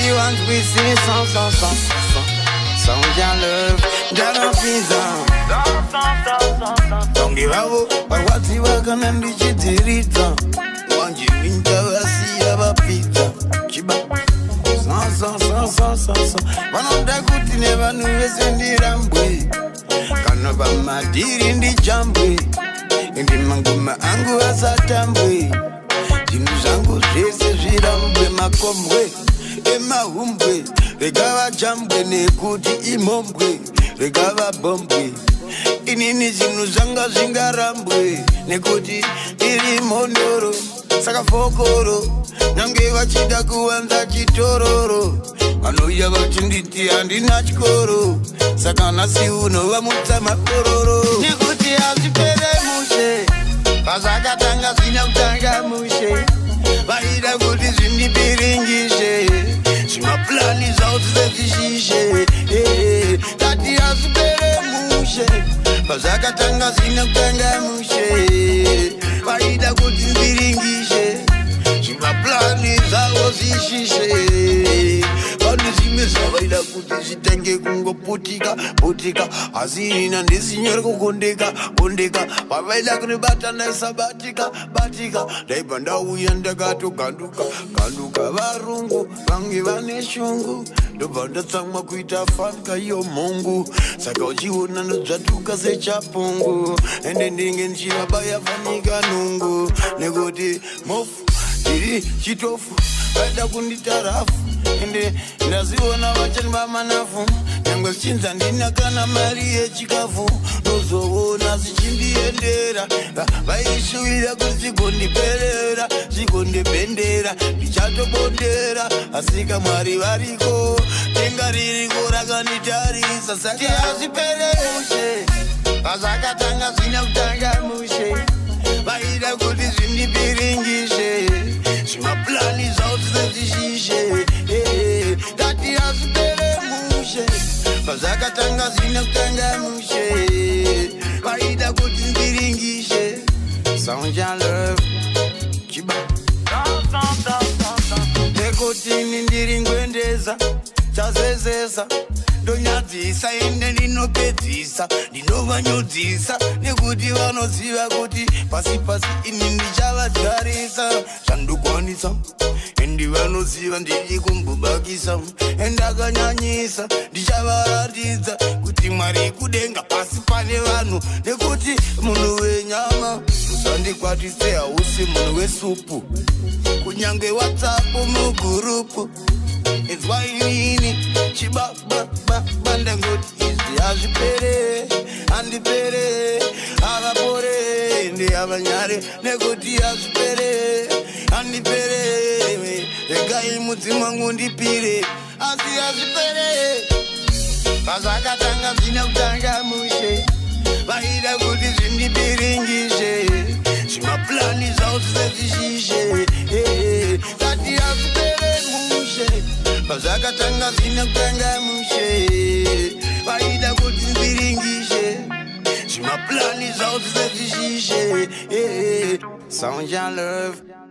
you want we see Sound your love, that don't feel down. Don't give up, but what you are gonna do, you did it down. Want you in the sea of a pizza. Chiba. One of the good never knew is in the Rambwe. Canova Madir in the Jambwe. In the Manguma Angu as a Tambwe. Jinuzangu Jesse Jirambwe Makomwe. Emma Humbwe. Regava Jambwe Nekuti Imombwe. Regava Bombwe. Inini Zinuzanga Zingarambwe. Nekuti Iri Mondoro. Saka Fokoro. Nange vachida kuwanza chitororo. Vanoya vachinditi handina chikoro. Saka nasi uno vamutsa makororo. Nekuti hazvipere mushe. Pazakatanga zvina kutanga mushe. Vaida kuti zvindipiringishe. Zvimaplani zvavo zvisezvishishe. Tati hazvipere mushe. Pazakatanga zvina kutanga mushe. Vaida kuti zvipiringishe. Maplani zao zishishe. Vanu zimezavaida kuti zitenge kungoputika putika. Hazina ndisinyore kukondeka kondeka. Vavaida kunibata naisabatika batika. Daipa ndauya ndakatoganduka ganduka. Varungu vange vane shungu. Ndobva ndatsamwa kuita fanka iyo mongu. Saka uchiona ndodzvatuka sechapungu. Ende ndinge ndichivabaya fanika nungu. Nekuti mofu iri chitofu vaida kunditarafu. Ende ndaziona vachani vamanafu. Nyangwe zichinza ndina kana mari yechikafu. Ndozoona zichindiendera. Vaishuvira kuti zigondiperera. Zigondibendera. Ndichatobondera. Asika mwari variko. Tenga ririko rakanditarisa. Saka hazvipere mushe. Pazakatanga zvina kutanga mushe. Vaida kuti zvindipiringishe. Zvimaplani zvavo zvisezvishishe. Tati hazvipere mushe. Pazakatanga zvina kutanga mushe. Vaida kuti zvipiringishe. Sound your love. Chiba. Nekuti ndiri ngwendeza. Chazezesa. Ndonyadzisa ende ndinopedzisa. Ndinovanyudzisa. Nekuti vanoziva kuti pasi pasi ini ndichavadharisa. Zvandokwanisa. Endi vanoziva ndiri kumbubakisa. Endakanyanyisa. Ndichavaratidza kuti Mwari kudenga pasi pane vanhu. Nekuti munhu wenyama usandikwatise hausi munhu wesupu. Kunyange WhatsApp mugurupu. It's why inini chibabanda ngoti izi hazvipere handipere havapore ndi havanyare nekuti hazvipere handipere regai mudzimu wangu ndipire asi hazvipere pazakatanga zvina kutanga mushe vaida kuti zvindipiringishe zvimaplani zvavo zvisezvishishe kati hazvipere mushe pazakatanga zvina kutanga mushe vaida kuti zvipiringishe zvimaplani zvavo zvisezvishishe Sound your love.